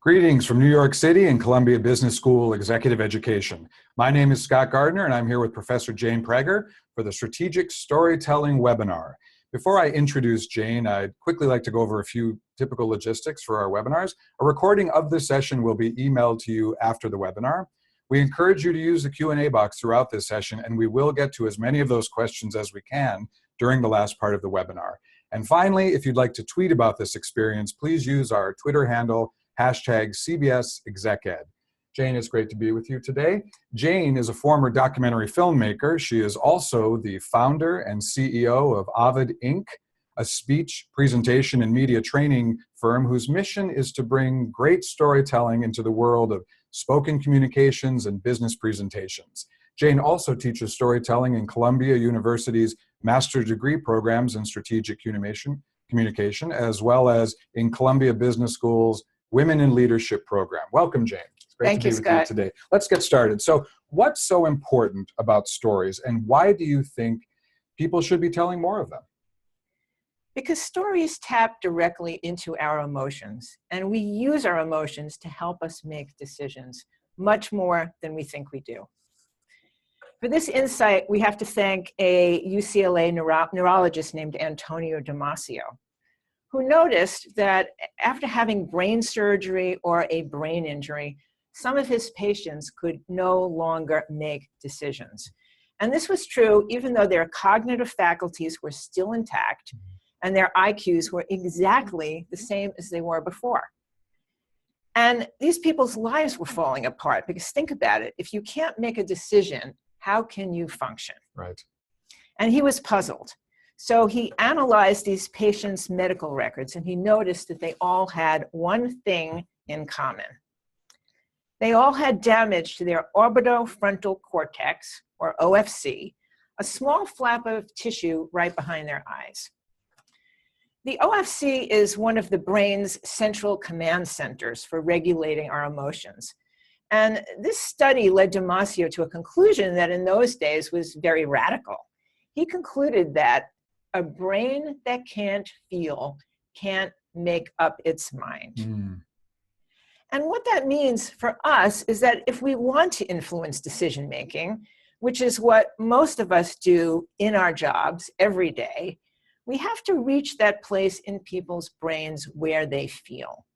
Greetings from New York City and Columbia Business School Executive Education. My name is Scott Gardner, and I'm here with Professor Jane Praeger for the Strategic Storytelling webinar. Before I introduce Jane, I'd quickly like to go over a few typical logistics for our webinars. A recording of this session will be emailed to you after the webinar. We encourage you to use the Q&A box throughout this session, and we will get to as many of those questions as we can during the last part of the webinar. And finally, if you'd like to tweet about this experience, please use our Twitter handle, #CBSExecEd. Jane, it's great to be with you today. Jane is a former documentary filmmaker. She is also the founder and CEO of Ovid Inc., a speech, presentation, and media training firm whose mission is to bring great storytelling into the world of spoken communications and business presentations. Jane also teaches storytelling in Columbia University's master's degree programs in strategic communication, as well as in Columbia Business School's Women in Leadership program. Welcome, Jane. It's great to be with you today. Let's get started. So what's so important about stories, and why do you think people should be telling more of them? Because stories tap directly into our emotions, and we use our emotions to help us make decisions much more than we think we do. For this insight, we have to thank a UCLA neurologist named Antonio Damasio, who noticed that after having brain surgery or a brain injury, some of his patients could no longer make decisions. And this was true even though their cognitive faculties were still intact and their IQs were exactly the same as they were before. And these people's lives were falling apart because think about it, if you can't make a decision, how can you function? Right. And he was puzzled. So he analyzed these patients' medical records, and he noticed that they all had one thing in common. They all had damage to their orbitofrontal cortex, or OFC, a small flap of tissue right behind their eyes. The OFC is one of the brain's central command centers for regulating our emotions. And this study led Damasio to a conclusion that in those days was very radical. He concluded that a brain that can't feel can't make up its mind. And what that means for us is that if we want to influence decision-making, which is what most of us do in our jobs every day, we have to reach that place in people's brains where they feel.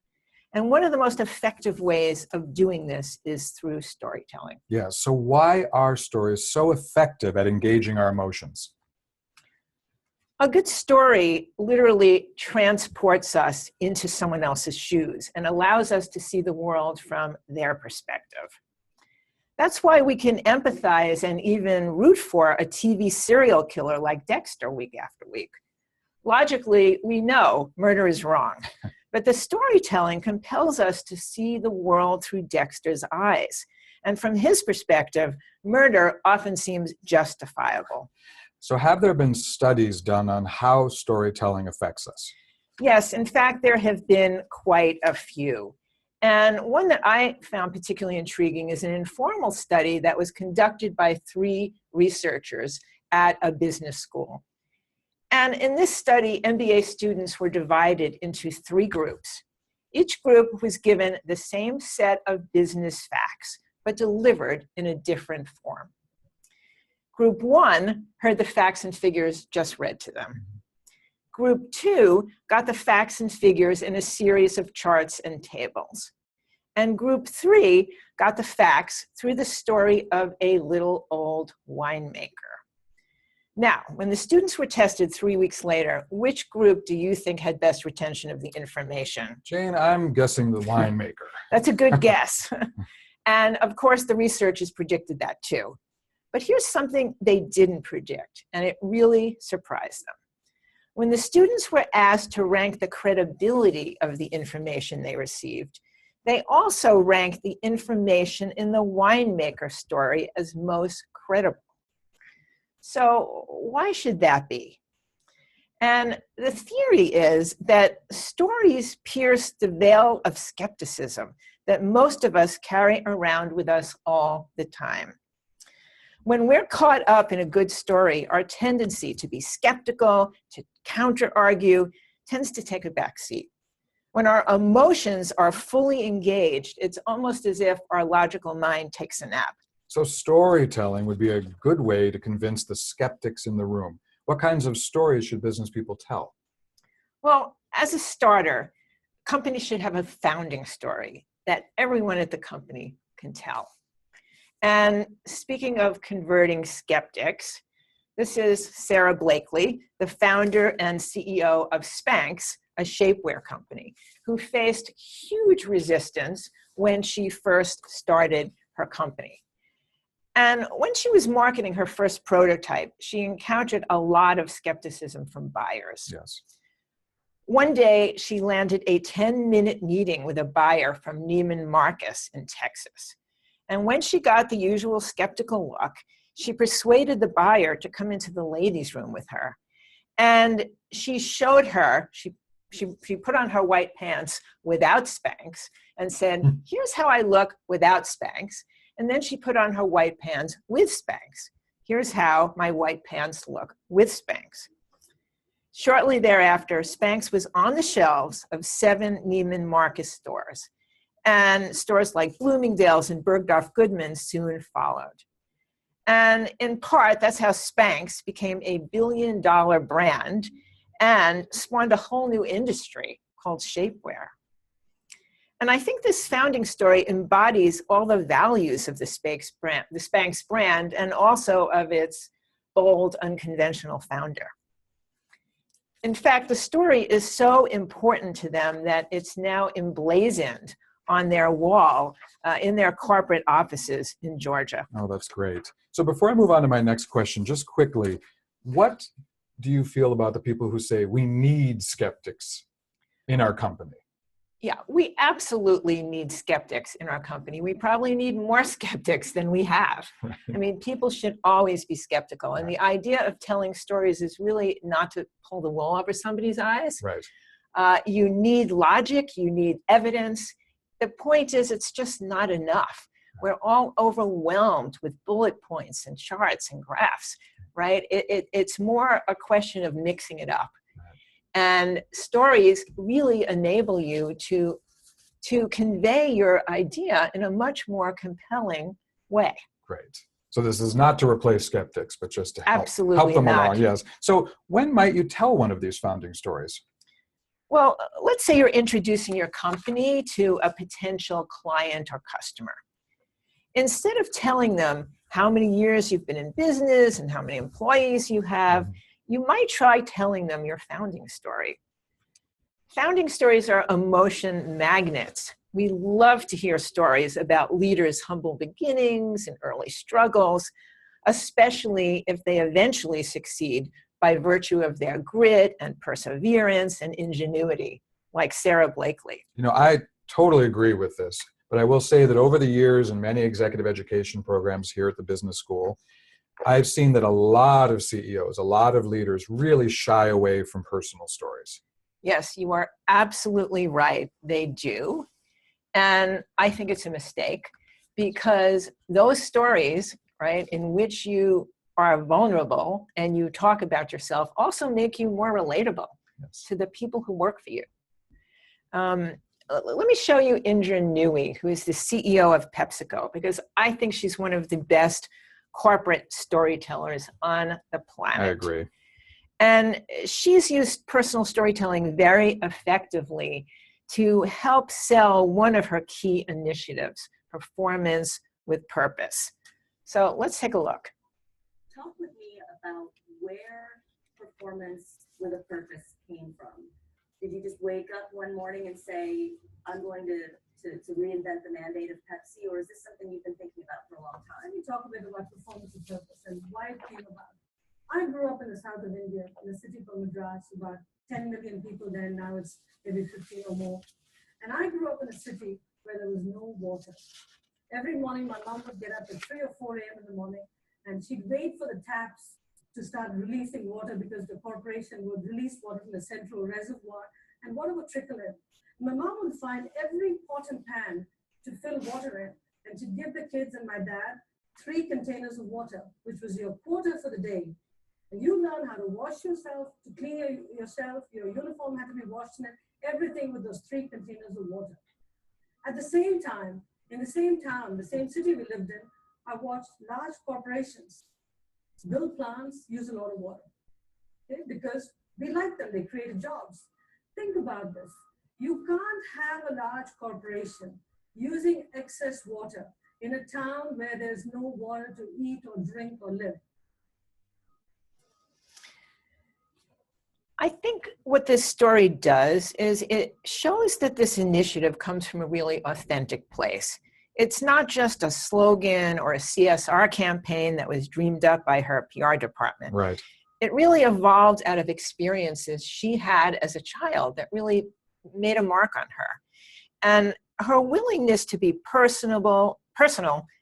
And one of the most effective ways of doing this is through storytelling. Yeah, so why are stories so effective at engaging our emotions? A good story literally transports us into someone else's shoes and allows us to see the world from their perspective. That's why we can empathize and even root for a TV serial killer like Dexter week after week. Logically, we know murder is wrong, but the storytelling compels us to see the world through Dexter's eyes. And from his perspective, murder often seems justifiable. So have there been studies done on how storytelling affects us? Yes, in fact, there have been quite a few. And one that I found particularly intriguing is an informal study that was conducted by 3 researchers at a business school. And in this study, MBA students were divided into 3 groups. Each group was given the same set of business facts, but delivered in a different form. Group 1 heard the facts and figures just read to them. Group 2 got the facts and figures in a series of charts and tables. And Group 3 got the facts through the story of a little old winemaker. Now, when the students were tested 3 weeks later, which group do you think had best retention of the information? Jane, I'm guessing the winemaker. That's a good guess. And of course, the researchers predicted that too. But here's something they didn't predict, and it really surprised them. When the students were asked to rank the credibility of the information they received, they also ranked the information in the winemaker story as most credible. So why should that be? And the theory is that stories pierce the veil of skepticism that most of us carry around with us all the time. When we're caught up in a good story, our tendency to be skeptical, to counter-argue, tends to take a back seat. When our emotions are fully engaged, it's almost as if our logical mind takes a nap. So storytelling would be a good way to convince the skeptics in the room. What kinds of stories should business people tell? Well, as a starter, companies should have a founding story that everyone at the company can tell. And speaking of converting skeptics, this is Sarah Blakely, the founder and CEO of Spanx, a shapewear company, who faced huge resistance when she first started her company. And when she was marketing her first prototype, she encountered a lot of skepticism from buyers. Yes. One day, she landed a 10-minute meeting with a buyer from Neiman Marcus in Texas. And when she got the usual skeptical look, she persuaded the buyer to come into the ladies' room with her. And she showed her, she put on her white pants without Spanx and said, here's how I look without Spanx. And then she put on her white pants with Spanx. Here's how my white pants look with Spanx. Shortly thereafter, Spanx was on the shelves of 7 Neiman Marcus stores. And stores like Bloomingdale's and Bergdorf Goodman soon followed. And in part, that's how Spanx became a billion-dollar brand and spawned a whole new industry called shapewear. And I think this founding story embodies all the values of the Spanx brand, and also of its bold, unconventional founder. In fact, the story is so important to them that it's now emblazoned on their wall in their corporate offices in Georgia. Oh, that's great. So before I move on to my next question, just quickly, what do you feel about the people who say we need skeptics in our company? Yeah, we absolutely need skeptics in our company. We probably need more skeptics than we have. Right. I mean, people should always be skeptical. And the idea of telling stories is really not to pull the wool over somebody's eyes. Right. You need logic, you need evidence. The point is, it's just not enough. We're all overwhelmed with bullet points and charts and graphs, right? It's more a question of mixing it up. And stories really enable you to convey your idea in a much more compelling way. Great. So this is not to replace skeptics, but just to help them not. along. Yes. So when might you tell one of these founding stories? Well, let's say you're introducing your company to a potential client or customer. Instead of telling them how many years you've been in business and how many employees you have, you might try telling them your founding story. Founding stories are emotion magnets. We love to hear stories about leaders' humble beginnings and early struggles, especially if they eventually succeed by virtue of their grit and perseverance and ingenuity, like Sarah Blakely. You know, I totally agree with this, but I will say that over the years in many executive education programs here at the business school, I've seen that a lot of CEOs, a lot of leaders really shy away from personal stories. Yes, you are absolutely right. They do. And I think it's a mistake because those stories, right, in which you are vulnerable and you talk about yourself also make you more relatable to the people who work for you. Let me show you Indra Nooyi, who is the CEO of PepsiCo, because I think she's one of the best corporate storytellers on the planet. I agree. And she's used personal storytelling very effectively to help sell one of her key initiatives, Performance with Purpose. So let's take a look. Talk with me about where Performance with a Purpose came from. Did you just wake up one morning and say, I'm going to reinvent the mandate of Pepsi, or is this something you've been thinking about for a long time? Let me talk a bit about Performance with Purpose and why it came about. I grew up in the south of India, in a city called Madras, about 10 million people there, now it's maybe 15 or more. And I grew up in a city where there was no water. Every morning, my mom would get up at 3 or 4 a.m. in the morning, and she'd wait for the taps to start releasing water because the corporation would release water from the central reservoir, and water would trickle in. My mom would find every pot and pan to fill water in, and she'd give the kids and my dad 3 containers of water, which was your quota for the day. And you learn how to wash yourself, to clean yourself, your uniform had to be washed in it. everything with those 3 containers of water. At the same time, in the same town, the same city we lived in, I watched large corporations build plants, use a lot of water. Okay? Because we like them, they created jobs. Think about this. You can't have a large corporation using excess water in a town where there's no water to eat or drink or live. I think what this story does is it shows that this initiative comes from a really authentic place. It's not just a slogan or a CSR campaign that was dreamed up by her PR department. Right. It really evolved out of experiences she had as a child that really made a mark on her. And her willingness to be personal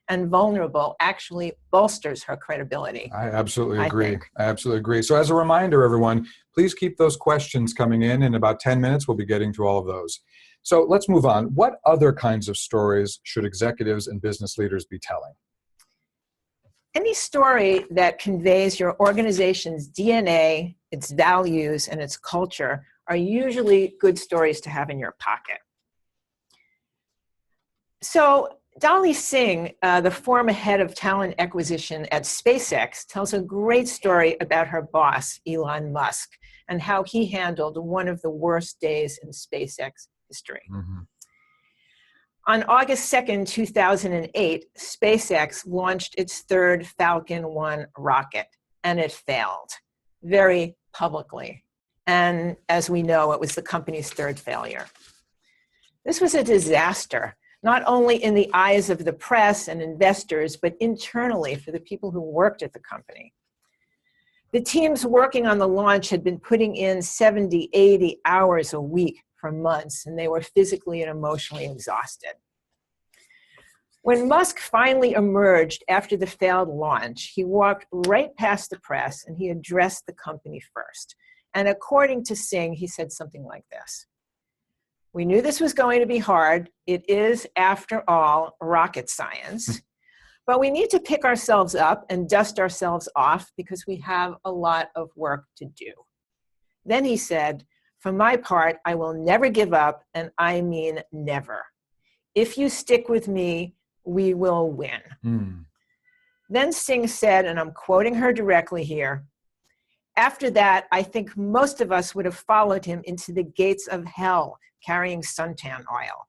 and vulnerable actually bolsters her credibility. I absolutely agree. think. I absolutely agree. So as a reminder, everyone, please keep those questions coming in. In about 10 minutes, we'll be getting to all of those. So let's move on. What other kinds of stories should executives and business leaders be telling? Any story that conveys your organization's DNA, its values, and its culture are usually good stories to have in your pocket. So Dolly Singh, the former head of talent acquisition at SpaceX, tells a great story about her boss, Elon Musk, and how he handled one of the worst days in SpaceX history. Mm-hmm. On August 2nd, 2008, SpaceX launched its third Falcon 1 rocket, and it failed very publicly. And as we know, it was the company's third failure. This was a disaster, not only in the eyes of the press and investors, but internally for the people who worked at the company. The teams working on the launch had been putting in 70, 80 hours a week for months, and they were physically and emotionally exhausted. When Musk finally emerged after the failed launch, he walked right past the press and he addressed the company first. And according to Singh, he said something like this: "We knew this was going to be hard. It is, after all, rocket science. But we need to pick ourselves up and dust ourselves off because we have a lot of work to do." Then he said, "For my part, I will never give up, and I mean never. If you stick with me, we will win." Then Singh said, and I'm quoting her directly here, "After that, I think most of us would have followed him into the gates of hell carrying suntan oil.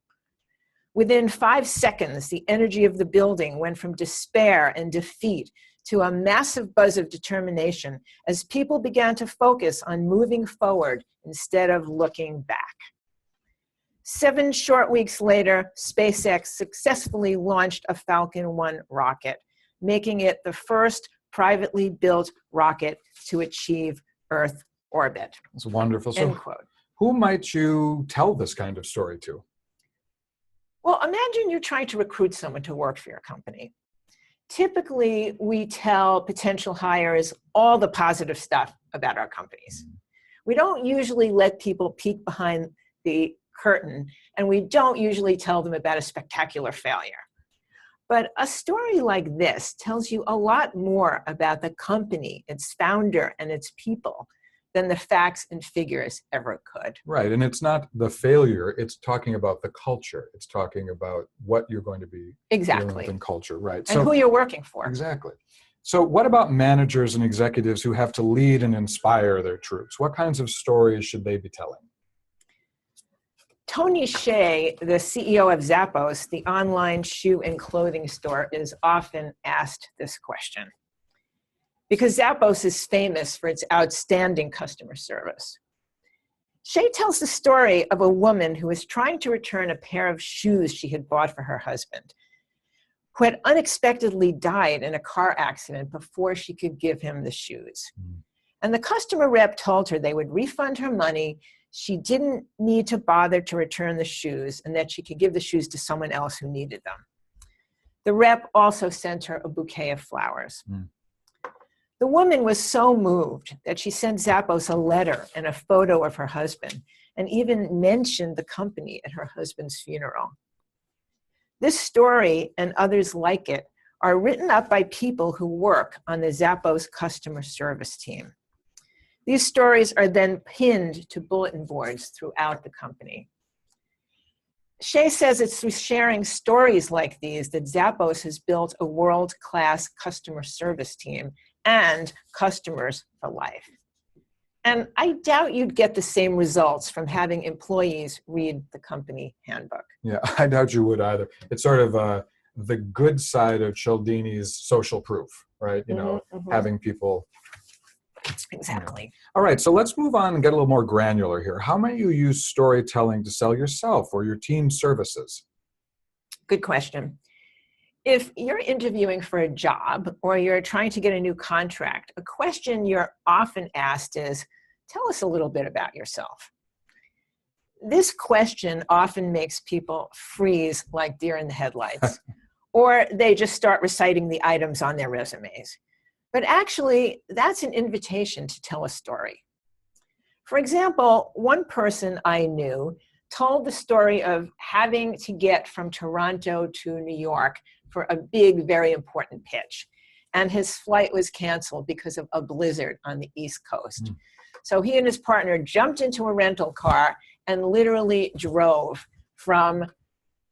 Within 5 seconds, the energy of the building went from despair and defeat to a massive buzz of determination as people began to focus on moving forward instead of looking back." 7 short weeks later, SpaceX successfully launched a Falcon 1 rocket, making it the first privately built rocket to achieve Earth orbit. That's wonderful. End So quote. who might you tell this kind of story to? Well, imagine you're trying to recruit someone to work for your company. Typically, we tell potential hires all the positive stuff about our companies. We don't usually let people peek behind the curtain, and we don't usually tell them about a spectacular failure. But a story like this tells you a lot more about the company, its founder, and its people than the facts and figures ever could. Right, and it's not the failure, it's talking about the culture. It's talking about what you're going to be dealing with in culture, right? And who you're working for. Exactly. So what about managers and executives who have to lead and inspire their troops? What kinds of stories should they be telling? Tony Hsieh, the CEO of Zappos, the online shoe and clothing store, is often asked this question, because Zappos is famous for its outstanding customer service. Hsieh tells the story of a woman who was trying to return a pair of shoes she had bought for her husband, who had unexpectedly died in a car accident before she could give him the shoes. And the customer rep told her they would refund her money, she didn't need to bother to return the shoes, and that she could give the shoes to someone else who needed them. The rep also sent her a bouquet of flowers. The woman was so moved that she sent Zappos a letter and a photo of her husband, and even mentioned the company at her husband's funeral. This story and others like it are written up by people who work on the Zappos customer service team. These stories are then pinned to bulletin boards throughout the company. Shay says it's through sharing stories like these that Zappos has built a world-class customer service team and customers for life. And I doubt you'd get the same results from having employees read the company handbook. Yeah, I doubt you would either. It's sort of the good side of Cialdini's social proof, right? You know, having people. Exactly. All right, so let's move on and get a little more granular here. How might you use storytelling to sell yourself or your team's services? Good question. If you're interviewing for a job or you're trying to get a new contract, a question you're often asked is, tell us a little bit about yourself. This question often makes people freeze like deer in the headlights, or they just start reciting the items on their resumes. But actually, that's an invitation to tell a story. For example, one person I knew told the story of having to get from Toronto to New York for a big, very important pitch. And his flight was canceled because of a blizzard on the East Coast. So he and his partner jumped into a rental car and literally drove from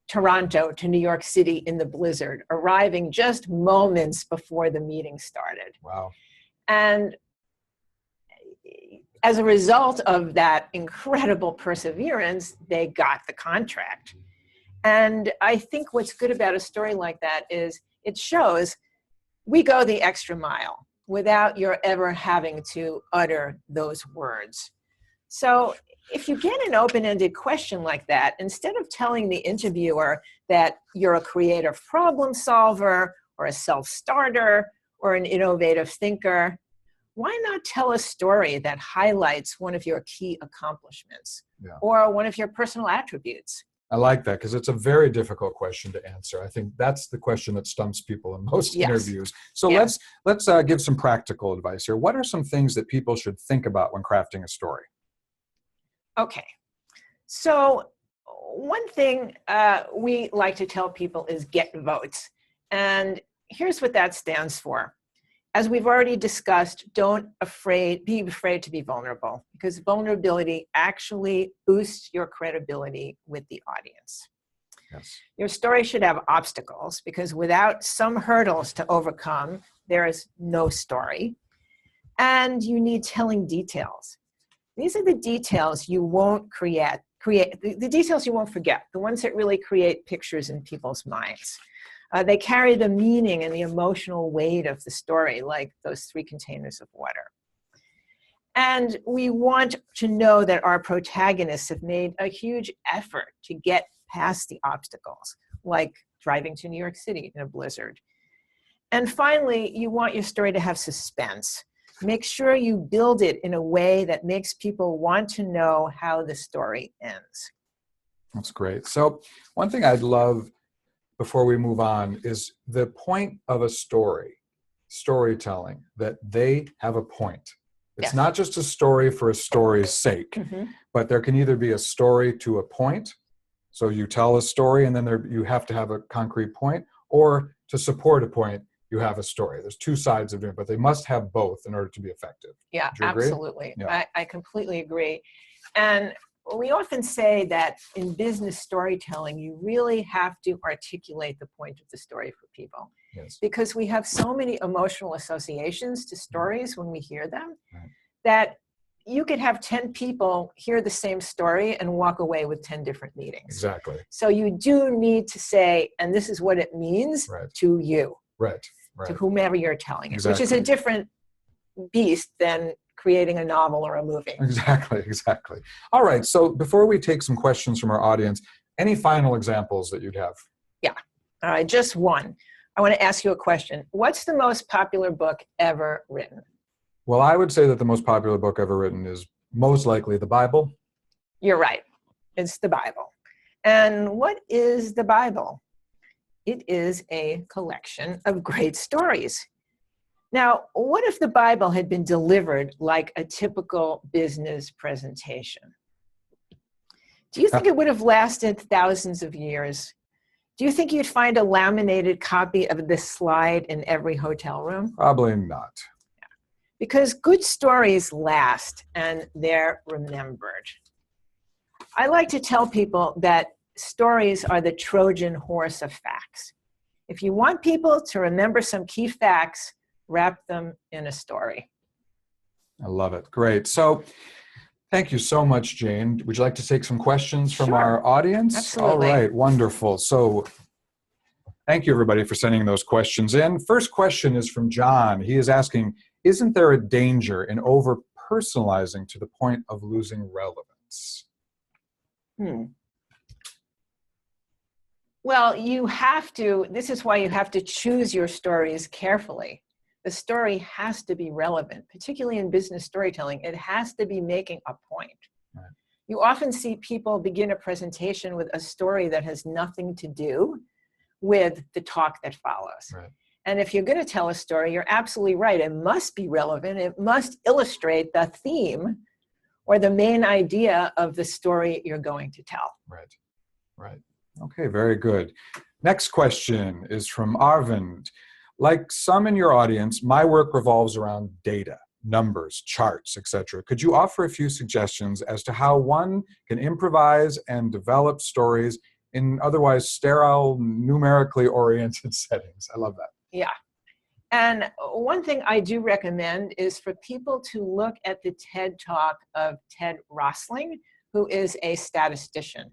Toronto to New York City in the blizzard, arriving just moments before the meeting started. Wow. And as a result of that incredible perseverance, they got the contract. And I think what's good about a story like that is it shows we go the extra mile without your ever having to utter those words. So if you get an open-ended question like that, instead of telling the interviewer that you're a creative problem solver or a self-starter or an innovative thinker, why not tell a story that highlights one of your key accomplishments or one of your personal attributes? I like that because it's a very difficult question to answer. I think that's the question that stumps people in most interviews. So let's give some practical advice here. What are some things that people should think about when crafting a story? Okay, so one thing we like to tell people is get votes. And here's what that stands for. As we've already discussed, be afraid to be vulnerable, because vulnerability actually boosts your credibility with the audience. Yes. Your story should have obstacles, because without some hurdles to overcome, there is no story. And you need telling details. These are the details you won't the details you won't forget, the ones that really create pictures in people's minds. They carry the meaning and the emotional weight of the story, like those 3 containers of water. And we want to know that our protagonists have made a huge effort to get past the obstacles, like driving to New York City in a blizzard. And finally, you want your story to have suspense. Make sure you build it in a way that makes people want to know how the story ends. That's great. So one thing I'd love before we move on is the point of a storytelling, that they have a point. It's not just a story for a story's sake, but there can either be a story to a point. So you tell a story and then you have to have a concrete point, or to support a point, you have a story. There's 2 sides of it, but they must have both in order to be effective. Yeah, absolutely. Yeah. I completely agree. And we often say that in business storytelling, you really have to articulate the point of the story for people. Yes. Because we have so many emotional associations to stories when we hear them, that you could have 10 people hear the same story and walk away with 10 different meanings. Exactly. So you do need to say, and this is what it means to you. Right. To whomever you're telling it, which is a different beast than creating a novel or a movie. Exactly. All right, so before we take some questions from our audience, any final examples that you'd have? Yeah, just one. I want to ask you a question. What's the most popular book ever written? Well, I would say that the most popular book ever written is most likely the Bible. You're right. It's the Bible. And what is the Bible? It is a collection of great stories. Now, what if the Bible had been delivered like a typical business presentation? Do you think it would have lasted thousands of years? Do you think you'd find a laminated copy of this slide in every hotel room? Probably not. because good stories last and they're remembered. I like to tell people that stories are the Trojan horse of facts. If you want people to remember some key facts, wrap them in a story. I love it. Great. So thank you so much, Jane. Would you like to take some questions from our audience? Absolutely. All right, wonderful. So thank you, everybody, for sending those questions in. First question is from John. He is asking, isn't there a danger in over-personalizing to the point of losing relevance? Well, this is why you have to choose your stories carefully. The story has to be relevant, particularly in business storytelling. It has to be making a point. Right. You often see people begin a presentation with a story that has nothing to do with the talk that follows. Right. And if you're going to tell a story, you're absolutely right. It must be relevant. It must illustrate the theme or the main idea of the story you're going to tell. Right, right. Okay, very good. Next question is from Arvind. Like some in your audience, my work revolves around data, numbers, charts, etc. Could you offer a few suggestions as to how one can improvise and develop stories in otherwise sterile, numerically oriented settings? I love that. Yeah. And one thing I do recommend is for people to look at the TED Talk of Ted Rosling, who is a statistician,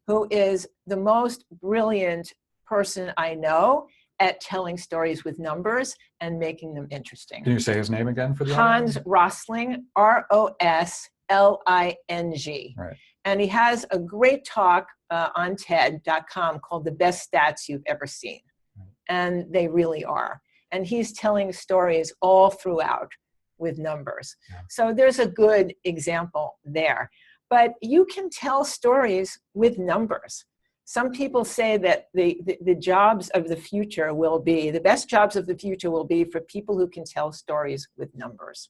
who is the most brilliant person I know at telling stories with numbers and making them interesting. Can you say his name again for the Hans audience? Rosling, R-O-S-L-I-N-G. Right. And he has a great talk on TED.com called The Best Stats You've Ever Seen. Right. And they really are. And he's telling stories all throughout with numbers. Yeah. So there's a good example there. But you can tell stories with numbers. Some people say that the jobs of the future will be, the best jobs of the future will be for people who can tell stories with numbers.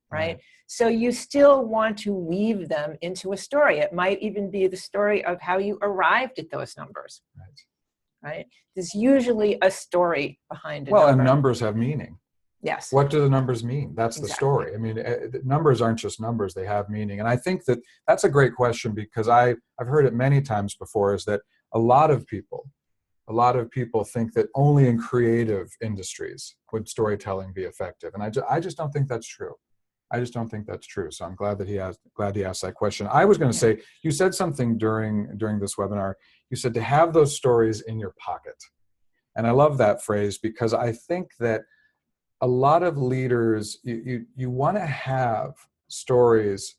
Right? So you still want to weave them into a story. It might even be the story of how you arrived at those numbers. Right? There's usually a story behind a number. Well, and numbers have meaning. Yes. What do the numbers mean? That's the story. I mean, numbers aren't just numbers, they have meaning. And I think that that's a great question because I've heard it many times before, is that a lot of people think that only in creative industries would storytelling be effective. And I just don't think that's true. I just don't think that's true. So I'm glad that he asked that question. I was going to say, you said something during this webinar. You said to have those stories in your pocket. And I love that phrase because I think that a lot of leaders, you want to have stories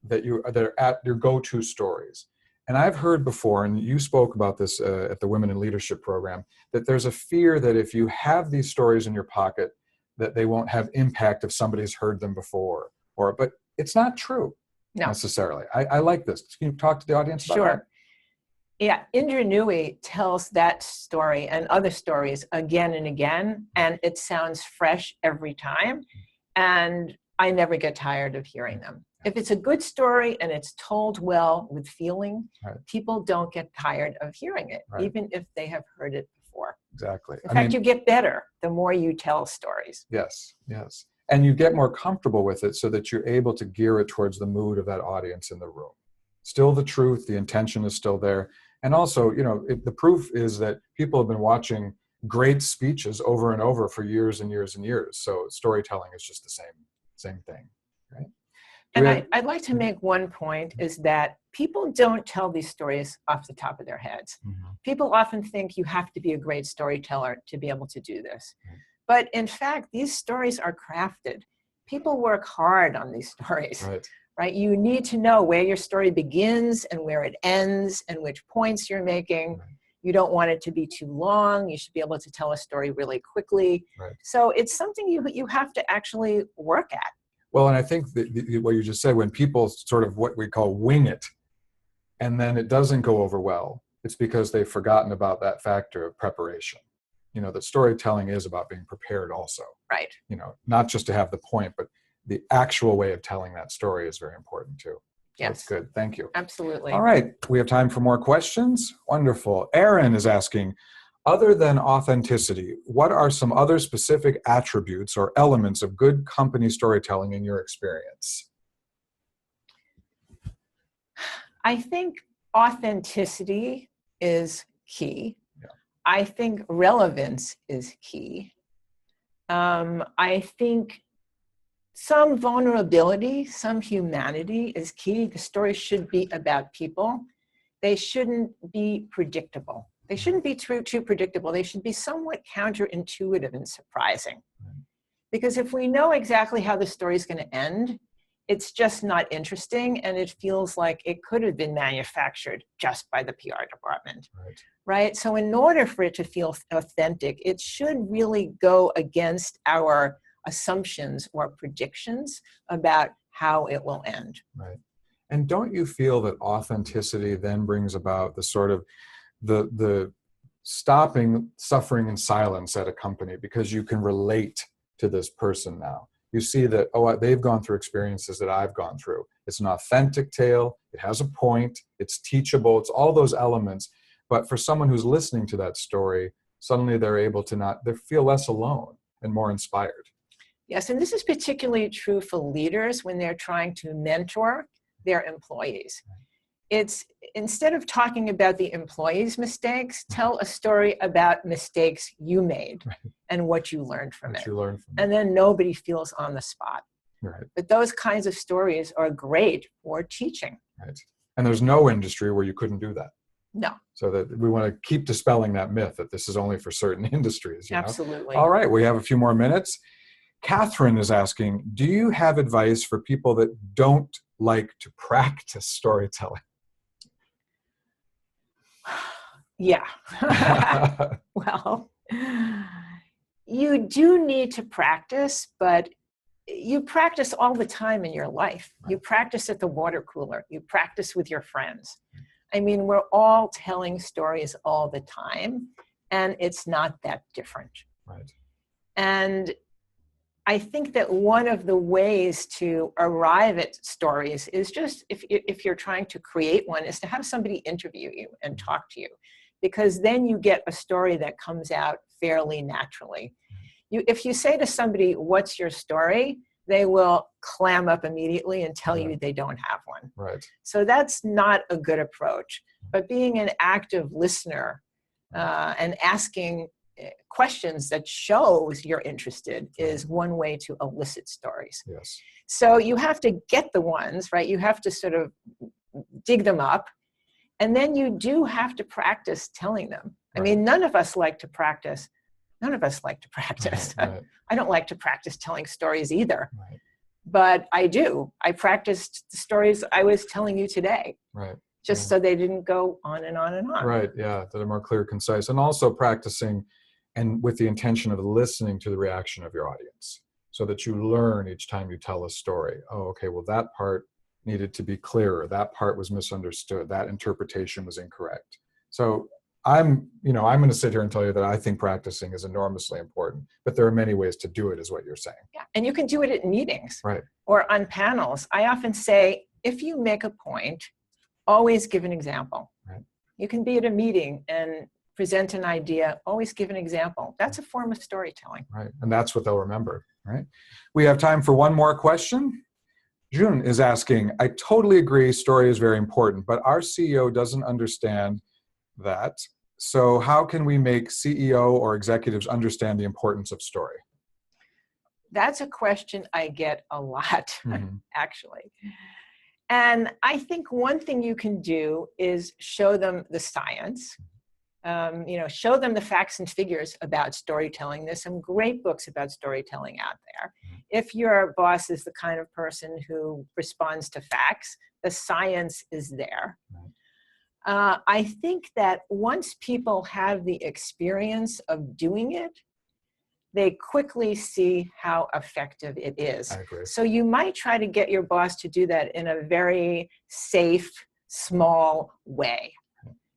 that are at your go-to stories. And I've heard before, and you spoke about this at the Women in Leadership program, that there's a fear that if you have these stories in your pocket, that they won't have impact if somebody's heard them before. But it's not true necessarily. I like this. Can you talk to the audience about that? Sure. Yeah, Indra Nooyi tells that story and other stories again and again, and it sounds fresh every time, and I never get tired of hearing them. If it's a good story and it's told well with feeling, people don't get tired of hearing it, even if they have heard it before. Exactly. In fact, you get better the more you tell stories. Yes, yes. And you get more comfortable with it so that you're able to gear it towards the mood of that audience in the room. Still the truth, the intention is still there. And also, the proof is that people have been watching great speeches over and over for years and years and years. So storytelling is just the same thing, right? And I'd like to make one point is that people don't tell these stories off the top of their heads. Mm-hmm. People often think you have to be a great storyteller to be able to do this. Mm-hmm. But in fact, these stories are crafted. People work hard on these stories. Right? You need to know where your story begins and where it ends and which points you're making. Right. You don't want it to be too long. You should be able to tell a story really quickly. Right. So it's something you have to actually work at. Well, and I think what you just said, when people sort of what we call wing it, and then it doesn't go over well, it's because they've forgotten about that factor of preparation. That storytelling is about being prepared also. Right. Not just to have the point, but the actual way of telling that story is very important too. Yes. That's good. Thank you. Absolutely. All right. We have time for more questions. Wonderful. Aaron is asking, Other than authenticity, what are some other specific attributes or elements of good company storytelling in your experience? I think authenticity is key. Yeah. I think relevance is key. I think some vulnerability, some humanity is key. The story should be about people. They shouldn't be predictable. They shouldn't be too predictable. They should be somewhat counterintuitive and surprising. Because if we know exactly how the story is going to end, it's just not interesting, and it feels like it could have been manufactured just by the PR department, right? So in order for it to feel authentic, it should really go against our assumptions or predictions about how it will end. Right. And don't you feel that authenticity then brings about the sort of the stopping suffering in silence at a company, because you can relate to this person now. You see that, oh, they've gone through experiences that I've gone through. It's an authentic tale. It has a point. It's teachable. It's all those elements. But for someone who's listening to that story, suddenly they're able to they feel less alone and more inspired. Yes, and this is particularly true for leaders when they're trying to mentor their employees. It's, instead of talking about the employee's mistakes, tell a story about mistakes you made and what you learned from it. And then nobody feels on the spot. Right. But those kinds of stories are great for teaching. Right. And there's no industry where you couldn't do that. No. So that we want to keep dispelling that myth that this is only for certain industries. You know? Absolutely. All right, we have a few more minutes. Catherine is asking, do you have advice for people that don't like to practice storytelling? Yeah. Well, you do need to practice, but you practice all the time in your life. You practice at the water cooler. You practice with your friends. I mean, we're all telling stories all the time, and it's not that different. Right. And I think that one of the ways to arrive at stories is just, if you're trying to create one, is to have somebody interview you and talk to you, because then you get a story that comes out fairly naturally. If you say to somebody, what's your story? They will clam up immediately and tell you they don't have one. Right. So that's not a good approach. But being an active listener and asking questions that shows you're interested is one way to elicit stories. Yes. So you have to get the ones, right? You have to sort of dig them up. And then you do have to practice telling them. I mean, none of us like to practice. None of us like to practice. Right. I don't like to practice telling stories either. Right. But I do. I practiced the stories I was telling you today. Right. Just so they didn't go on and on and on. Right, yeah, that are more clear, concise. And also practicing and with the intention of listening to the reaction of your audience, so that you learn each time you tell a story. Oh, okay, well, that part needed to be clearer. That part was misunderstood. That interpretation was incorrect. So I'm going to sit here and tell you that I think practicing is enormously important, but there are many ways to do it, is what you're saying. Yeah, and you can do it at meetings, right, or on panels. I often say, if you make a point, always give an example. Right. You can be at a meeting and present an idea, always give an example. That's a form of storytelling. Right, and that's what they'll remember, right? We have time for one more question. June is asking, I totally agree story is very important, but our CEO doesn't understand that. So how can we make CEO or executives understand the importance of story? That's a question I get a lot, actually. And I think one thing you can do is show them the science, show them the facts and figures about storytelling. There's some great books about storytelling out there. If your boss is the kind of person who responds to facts, the science is there. I think that once people have the experience of doing it, they quickly see how effective it is. I agree. So you might try to get your boss to do that in a very safe, small way,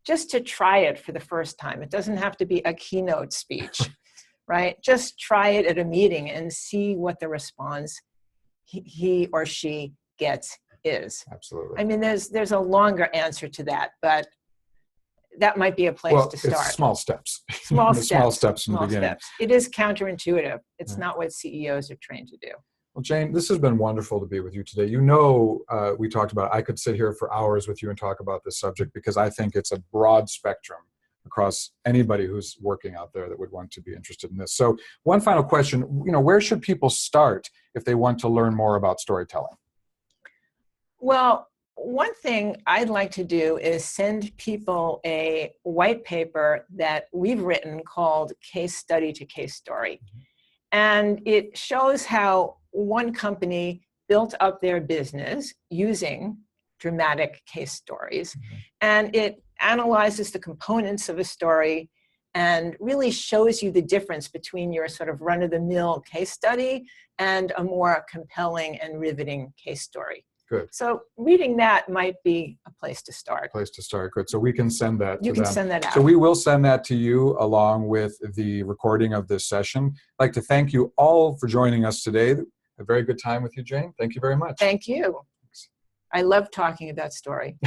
just to try it for the first time. It doesn't have to be a keynote speech, right? Just try it at a meeting and see what the response he or she gets is. Absolutely. I mean, there's a longer answer to that, but that might be a place to start. It's small steps. Small The steps. small steps in the Small beginning. steps. It is counterintuitive. It's Yeah. not what CEOs are trained to do. Well, Jane, this has been wonderful to be with you today. You know, we talked about, I could sit here for hours with you and talk about this subject because I think it's a broad spectrum across anybody who's working out there that would want to be interested in this. So one final question, you know, where should people start if they want to learn more about storytelling? Well, one thing I'd like to do is send people a white paper that we've written called Case Study to Case Story. And it shows how one company built up their business using dramatic case stories. And it analyzes the components of a story and really shows you the difference between your sort of run-of-the-mill case study and a more compelling and riveting case story. Good. So reading that might be a place to start. Place to start. Good. So we can send that to them. You can send that out. So we will send that to you along with the recording of this session. I'd like to thank you all for joining us today. A very good time with you, Jane. Thank you very much. Thank you. I love talking about story.